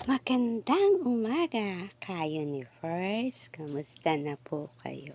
Magandang umaga, ka-Universe. Kamusta na po kayo?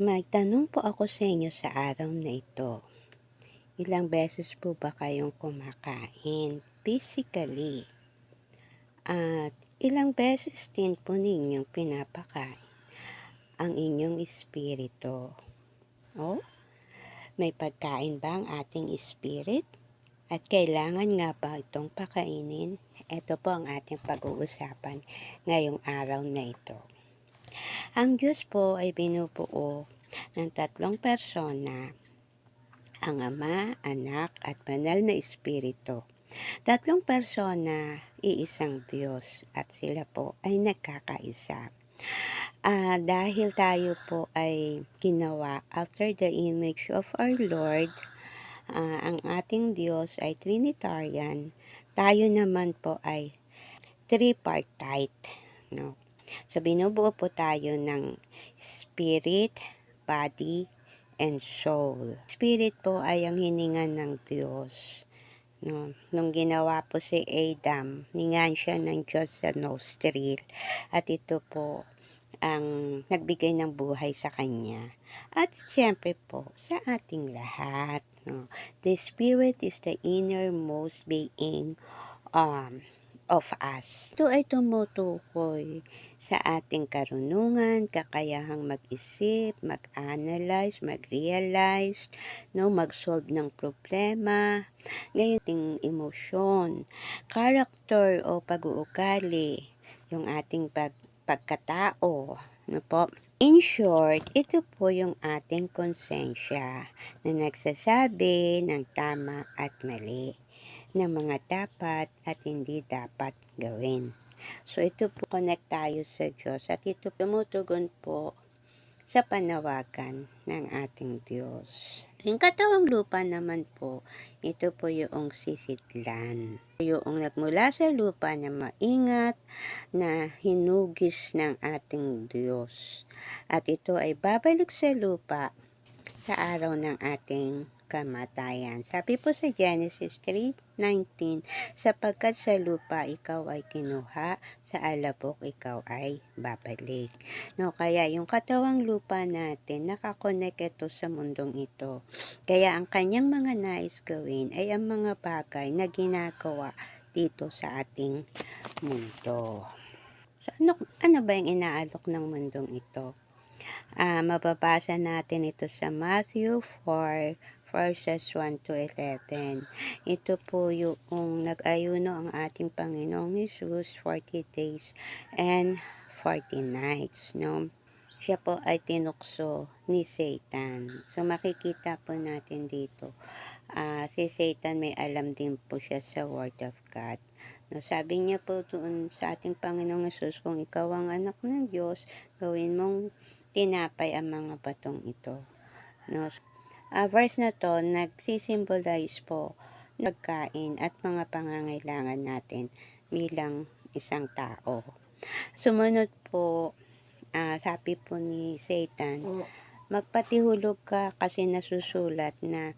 May tanong po ako sa inyo sa araw na ito. Ilang beses po ba kayong kumakain physically? At ilang beses din po ninyong pinapakain ang inyong espiritu? Oh, may pagkain ba ang ating spirit? At kailangan nga ba itong pakainin? Ito po ang ating pag-uusapan ngayong araw na ito. Ang Diyos po ay binubuo ng tatlong persona, ang Ama, Anak, at Banal na Espiritu. Tatlong persona, iisang Diyos, at sila po ay nagkakaisa. Dahil tayo po ay ginawa after the image of our Lord, ang ating Diyos ay Trinitarian, tayo naman po ay tripartite, no? So, binubuo po tayo ng spirit, body, and soul. Spirit po ay ang hininga ng Diyos. No? Nung ginawa po si Adam, ningan siya ng Diyos sa nostril. At ito po ang nagbigay ng buhay sa kanya. At siyempre po, sa ating lahat. No? The Spirit is the innermost being of us. Ito ay tumutukoy sa ating karunungan, kakayahang mag-isip, mag-analyze, mag-realize, no, mag-solve ng problema, ngayon ating emosyon, character o pag-uugali, yung ating pagkatao, no po. In short, ito po yung ating konsensya na nagsasabi ng tama at mali, ng mga dapat at hindi dapat gawin. So ito po, connect tayo sa Diyos at ito tumutugon po sa panawagan ng ating Diyos. Yung katawang lupa naman po, ito po yung sisidlan. Yung nagmula sa lupa na maingat na hinugis ng ating Diyos. At ito ay babalik sa lupa sa araw ng ating kamatayan. Sabi po sa Genesis 3:19, sapagkat sa lupa ikaw ay kinuha, sa alabok ikaw ay babalik. No, kaya yung katawang lupa natin, nakakonect ito sa mundong ito. Kaya ang kanyang mga nais gawin ay ang mga bagay na ginagawa dito sa ating mundo. So, ano ba yung inaalok ng mundong ito? Mababasa natin ito sa Matthew 4, verses 1 to 11. Ito po yung nag-ayuno ang ating Panginoong Jesus 40 days and 40 nights, no? Siya po ay tinukso ni Satan. So, makikita po natin dito, si Satan may alam din po siya sa Word of God. No, sabi niya po doon sa ating Panginoong Jesus, kung ikaw ang anak ng Diyos, gawin mong tinapay ang mga batong ito. No, verse na to, nagsisimbolize po pagkain at mga pangangailangan natin bilang isang tao. Sumunod po, sabi po ni Satan, magpatihulog ka kasi nasusulat na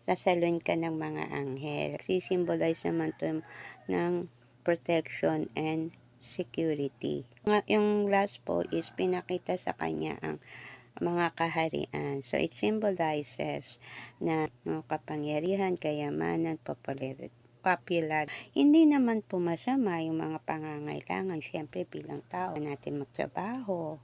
sasalun ka ng mga anghel. Sisimbolize naman to ng protection and security. Yung last po is pinakita sa kanya ang mga kaharian. So, it symbolizes na kapangyarihan, kayamanan, popular. Hindi naman po masama yung mga pangangailangan. Siyempre, bilang tao, natin magtrabaho.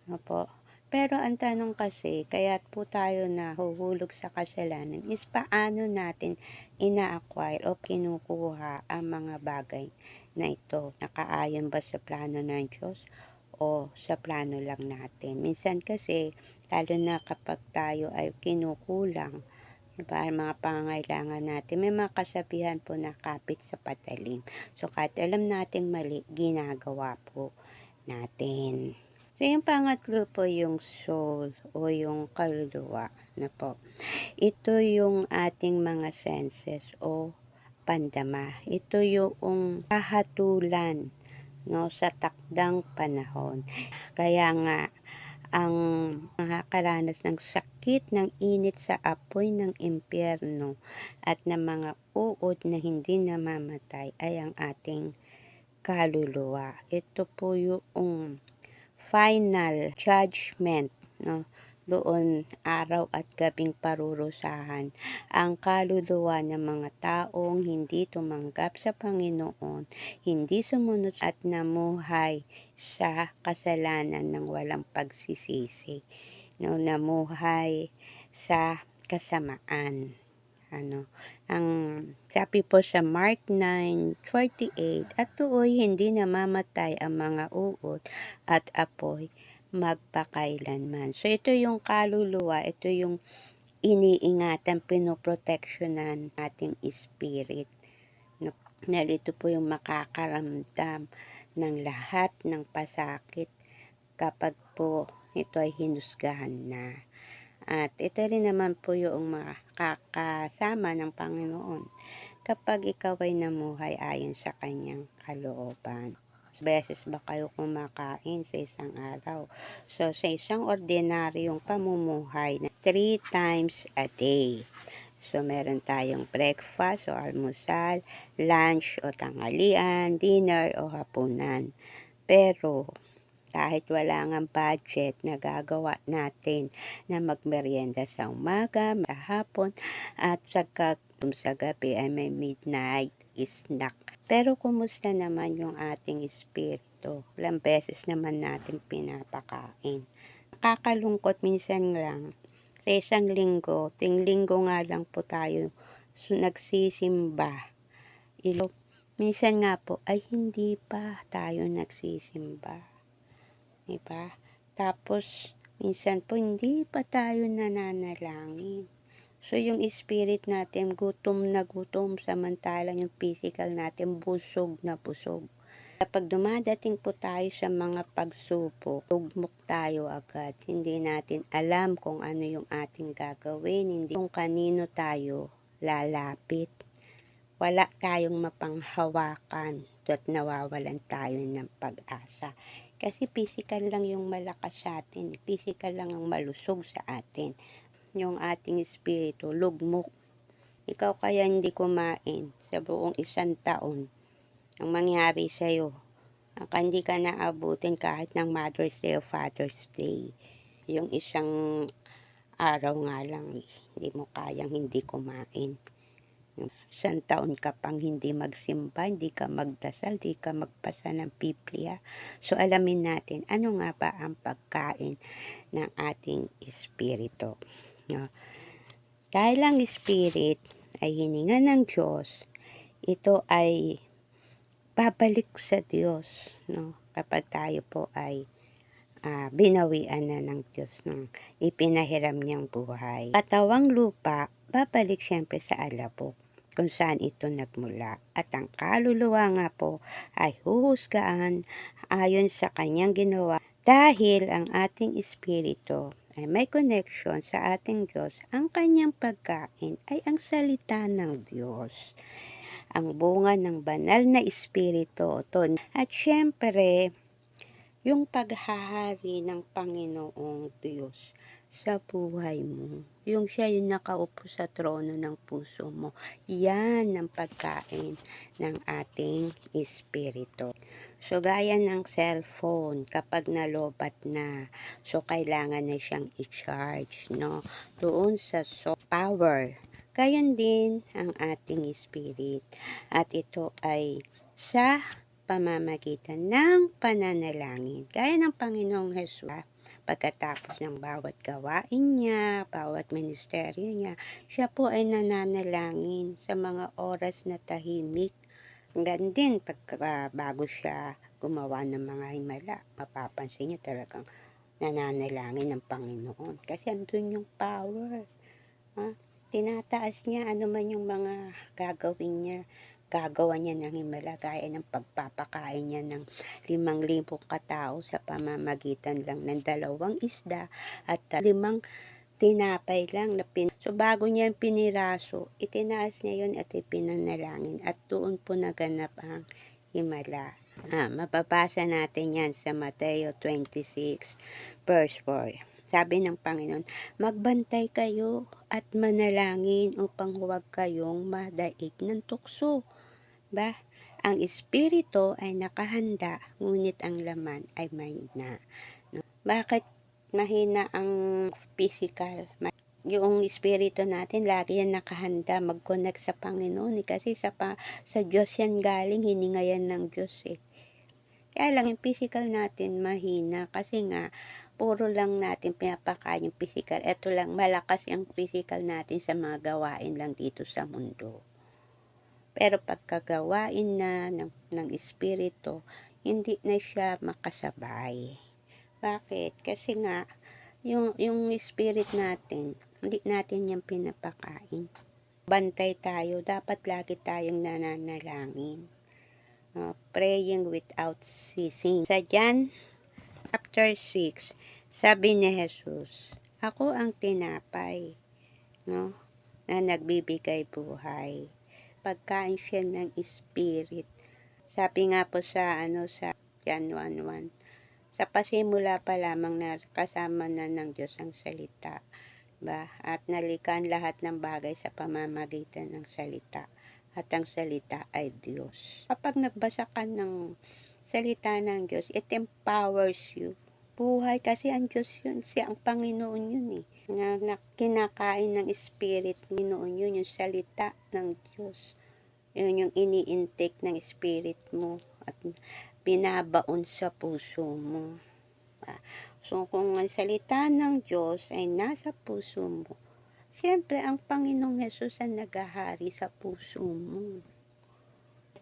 No po? Pero ang tanong kasi, kaya po tayo nahuhulog sa kasalanan is paano natin ina-acquire o kinukuha ang mga bagay na ito. Nakaayon ba sa plano ng Diyos o sa plano lang natin? Minsan kasi, lalo na kapag tayo ay kinukulang, diba, mga pangangailangan natin, may mga kasabihan po na kapit sa patalim. So, kahit alam natin mali, ginagawa po natin. So, yung pangatlo po yung soul o yung kaluluwa na po. Ito yung ating mga senses o pandama. Ito yung kahatulan, no, sa takdang panahon. Kaya nga, ang nakakaranas ng sakit ng init sa apoy ng impyerno at ng mga uod na hindi namamatay ay ang ating kaluluwa. Ito po yung final judgment, 'no, doon araw at gabing parurusahan ang kaluluwa ng mga taong hindi tumanggap sa Panginoon, hindi sumunod at namuhay sa kasalanan ng walang pagsisisi, 'no, namuhay sa kasamaan. Ang sabi po sa Mark 9:48, "At tooy hindi namamatay ang mga uod at apoy magpakailanman." So ito yung kaluluwa, ito yung iniingatan, pinoproteksyonan ating spirit, 'no, dahil ito po yung makakaramdam ng lahat ng pasakit kapag po ito ay hinusgahan na. At ito rin naman po yung makakasama ng Panginoon kapag ikaw ay namuhay ayon sa kanyang kalooban. Beses ba kayo kumakain sa isang araw? So, sa isang ordinaryong pamumuhay na 3 times a day. So, meron tayong breakfast o almusal, lunch o tanghalian, dinner o hapunan. Pero, kahit wala ngang budget, nagagawa natin na magmeryenda sa umaga, sa hapon, at sa gabi ay may midnight snack. Pero kumusta naman yung ating espiritu? Ilang beses naman natin pinapakain. Nakakalungkot minsan lang. Sa isang linggo, linggo nga lang po tayo nagsisimba. Minsan nga po ay hindi pa tayo nagsisimba. Diba? Tapos, minsan po hindi pa tayo nananalangin. So, yung spirit natin gutom na gutom, samantalang yung physical natin busog na busog. Kapag dumadating po tayo sa mga pagsubok, tugmok tayo agad. Hindi natin alam kung ano yung ating gagawin, hindi kung kanino tayo lalapit. Wala tayong mapanghawakan at nawawalan tayo ng pag-asa. Kasi physical lang yung malakas sa atin, physical lang ang malusog sa atin. Yung ating espiritu, lugmok. Ikaw kaya hindi kumain sa buong isang taon, ang mangyari sa'yo, hindi ka naabutin kahit ng Mother's Day o Father's Day. Yung isang araw nga lang, hindi mo kayang hindi kumain. Isang taon ka pang hindi magsimba, hindi ka magdasal, hindi ka magpasa ng Biblia. So alamin natin, ano nga ba ang pagkain ng ating espiritu? No? Dahil ang spirit ay hininga ng Diyos, ito ay babalik sa Diyos. No? Kapag tayo po ay binawian na ng Diyos ng ipinahiram niyang buhay. Katawang lupa, babalik siyempre sa alabok kung saan ito nagmula. At ang kaluluwa nga po ay huhusgaan ayon sa kanyang ginawa. Dahil ang ating espiritu ay may connection sa ating Diyos, ang kanyang pagkain ay ang salita ng Diyos. Ang bunga ng banal na espiritu. At syempre, yung paghahari ng Panginoong Diyos sa buhay mo. Yung siya yung nakaupo sa trono ng puso mo. Yan ang pagkain ng ating espiritu. So, gaya ng cellphone, kapag nalobat na, so kailangan na siyang i-charge, no? Doon sa power. Gayon din ang ating spirit. At ito ay sa pamamagitan ng pananalangin. Gaya ng Panginoong Hesus, pagkatapos ng bawat gawain niya, bawat ministeryo niya, siya po ay nananalangin sa mga oras na tahimik. Ganun din, bago siya gumawa ng mga himala, mapapansin niyo talagang nananalangin ng Panginoon. Kasi andun yung power. Tinataas niya ano man yung mga gagawin niya. Gagawa niya ng himala gaya ng pagpapakain niya ng 5,000 katao sa pamamagitan lang ng 2 isda at 5 tinapay lang. So bago niya piniraso, itinaas niya yun at ipinanalangin at doon po naganap ang himala. Mababasa natin yan sa Mateo 26 verse 4. Sabi ng Panginoon, magbantay kayo at manalangin upang huwag kayong madaig ng tukso. Ba? Ang espiritu ay nakahanda, ngunit ang laman ay mahina. No? Bakit mahina ang physical? Yung espiritu natin, lagi yan nakahanda mag-connect sa Panginoon. Kasi sa Diyos yan galing, hininga yan ng Diyos eh. Kaya lang yung physical natin mahina kasi nga puro lang natin pinapakain yung physical. Ito lang, malakas yung physical natin sa mga gawain lang dito sa mundo. Pero pagkagawain na ng espiritu, hindi na siya makasabay. Bakit? Kasi nga, yung spirit natin, hindi natin yan pinapakain. Bantay tayo, dapat lagi tayong nananalangin. Praying without ceasing. Sa John chapter 6, sabi ni Jesus, ako ang tinapay, no, na nagbibigay buhay. Pagkain siya ng spirit. Sabi nga po sa John 1:1, sa pasimula pa lamang na kasama na ng Diyos ang salita, ba? At nalikan lahat ng bagay sa pamamagitan ng salita. At ang salita ay Diyos. Kapag nagbasa ka ng salita ng Diyos, it empowers you. Buhay kasi ang Diyos yun. Siya ang Panginoon yun eh. Na kinakain ng Spirit, Panginoon yun, yung salita ng Diyos. Yun yung ini-intake ng Spirit mo at binabaon sa puso mo. So kung ang salita ng Diyos ay nasa puso mo, siyempre, ang Panginoong Hesus ang naghahari sa puso mo.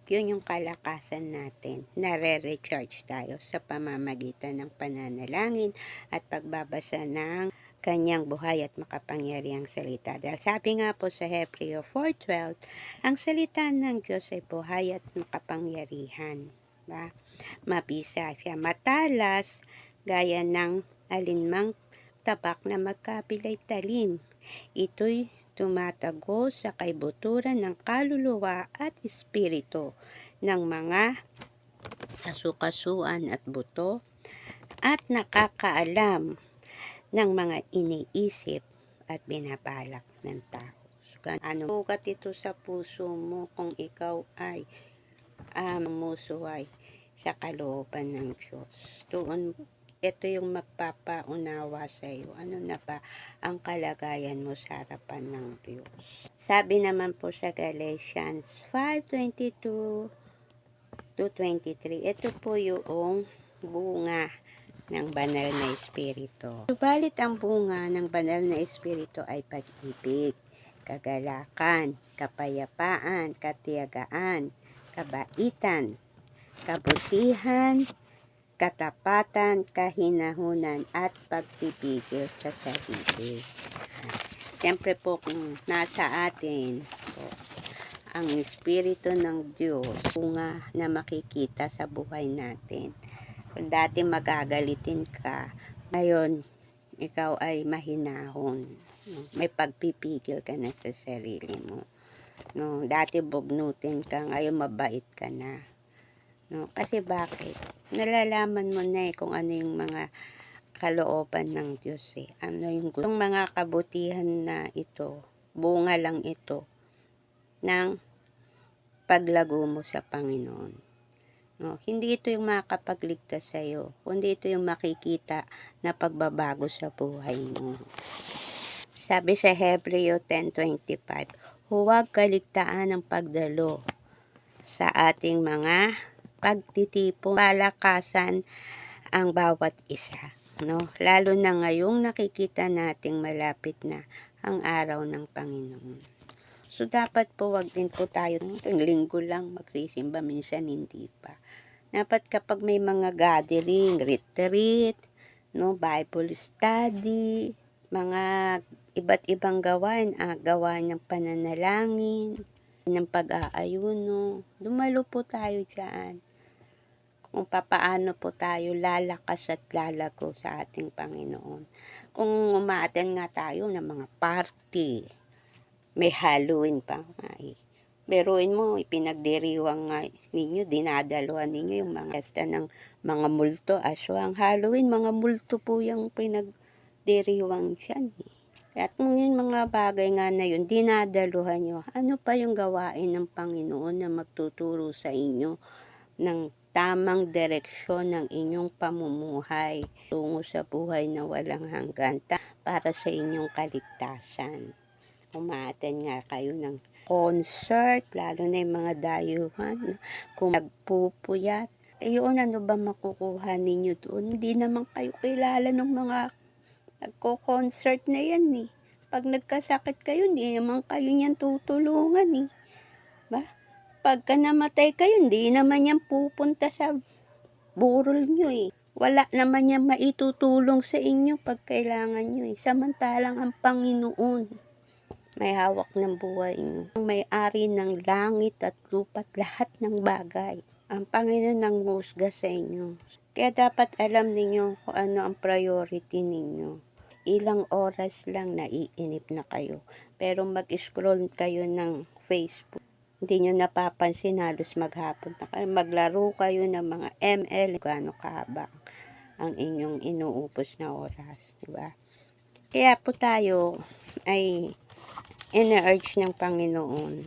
Yun yung kalakasan natin. Nare-recharge tayo sa pamamagitan ng pananalangin at pagbabasa ng kanyang buhay at makapangyarihang salita. Dahil sabi nga po sa Hebreo 4:12, ang salita ng Diyos ay buhay at makapangyarihan. Ba? Mabisa siya, matalas, gaya ng alinmang tabak na magkabilay talim. Ito'y tumatago sa kaibuturan ng kaluluwa at espiritu ng mga kasukasuan at buto at nakakaalam ng mga iniisip at binabalak ng tao. So, ano sukat ito sa puso mo kung ikaw ay musuway sa kalooban ng Diyos? Doon ito yung magpapaunawa sa iyo. Ano na ba ang kalagayan mo sa harapan ng Diyos? Sabi naman po sa Galatians 5:22 to 23, ito po yung bunga ng banal na espiritu. Subalit ang bunga ng banal na espiritu ay pag-ibig, kagalakan, kapayapaan, katiyagaan, kabaitan, kabutihan, katapatan, kahinahunan, at pagpipigil sa sarili. Siyempre po kung nasa atin po ang Espiritu ng Diyos, bunga na makikita sa buhay natin. Kung dati magagalitin ka, ngayon ikaw ay mahinahon. May pagpipigil ka na sa sarili mo. No, dati bugnutin ka, ngayon mabait ka na. No, kasi bakit? Nalalaman mo na kung ano yung mga kalooban ng Diyos eh. Ano yung mga kabutihan na ito, bunga lang ito ng paglago mo sa Panginoon. No, hindi ito yung makakapagligtas sa iyo, kundi ito yung makikita na pagbabago sa buhay mo. Sabi sa Hebreo 10:25, huwag kaligtaan ng pagdalo sa ating mga pagtitipon, palakasan ang bawat isa, no? Lalo na ngayong nakikita nating malapit na ang araw ng Panginoon. So dapat po wag din po tayo ng linggo lang magsisimba, minsan hindi pa. Dapat kapag may mga gathering, retreat, no, Bible study, mga iba't ibang gawain, gawain ng pananalangin, ng pag-aayuno, dumalo po tayo dyan. Kung papaano po tayo lalakas at lalago sa ating Panginoon. Kung umaattend nga tayo ng mga party, may Halloween pa nga eh. Beruin mo, ipinagdiriwang nga ninyo, dinadaluhan ninyo yung mga pesta ng mga multo, aswang. Halloween, mga multo po yung pinagdiriwang dyan eh. At kung yung mga bagay nga na yun dinadaluhan niyo, ano pa yung gawain ng Panginoon na magtuturo sa inyo ng tamang direksyon ng inyong pamumuhay tungo sa buhay na walang hanggan para sa inyong kaligtasan. Uma-attend nga kayo ng concert, lalo na yung mga dayuhan, kung nagpupuyat, yun ano ba makukuha ninyo doon? Hindi naman kayo kilala ng mga nagko-concert na yan eh. 'Pag nagkasakit kayo, hindi naman kayo niyan tutulungan eh, ba? Pagka namatay kayo, hindi naman yan pupunta sa burol niyo eh. Wala naman yan maitutulong sa inyo 'pag kailangan niyo eh. Samantalang ang Panginoon may hawak ng buhay niyo, ang may-ari ng langit at lupa't lahat ng bagay. Ang Panginoon nanghuhusga sa inyo. Kaya dapat alam ninyo kung ano ang priority ninyo. Ilang oras lang naiinip na kayo. Pero mag-scroll kayo ng Facebook, hindi nyo napapansin halos maghapon na kayo. Maglaro kayo ng mga ML, gaano kahaba ang inyong inuupos na oras, diba? Kaya po tayo ay ina-urge ng Panginoon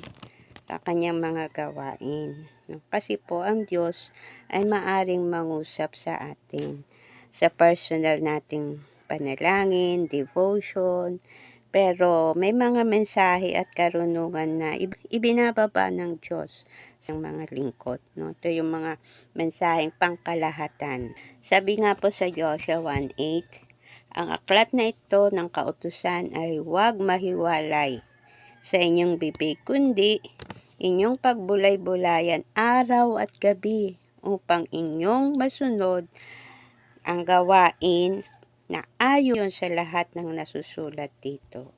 sa kanyang mga gawain. Kasi po ang Diyos ay maaring mangusap sa atin sa personal nating panalangin, devotion, pero may mga mensahe at karunungan na ibinababa ng Diyos sa mga lingkod. No? Ito yung mga mensaheng pangkalahatan. Sabi nga po sa Joshua 1:8, ang aklat na ito ng kautusan ay huwag mahiwalay sa inyong bibig, kundi inyong pagbulay-bulayan araw at gabi upang inyong masunod ang gawain na ayon sa lahat ng nasusulat dito.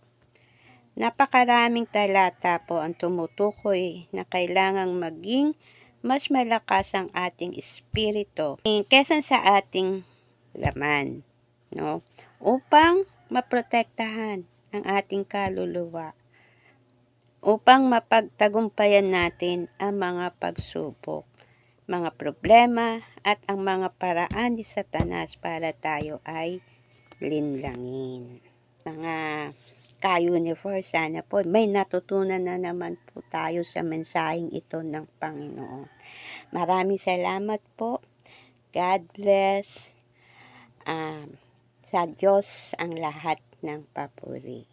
Napakaraming talata po ang tumutukoy na kailangang maging mas malakas ang ating espiritu kaysa sa ating laman, no? Upang maprotektahan ang ating kaluluwa, upang mapagtagumpayan natin ang mga pagsubok, mga problema at ang mga paraan ni Satanas para tayo ay linlangin. Mga ka-universe, sana po may natutunan na naman po tayo sa mensaheng ito ng Panginoon. Maraming salamat po. God bless. Sa Diyos ang lahat ng papuri.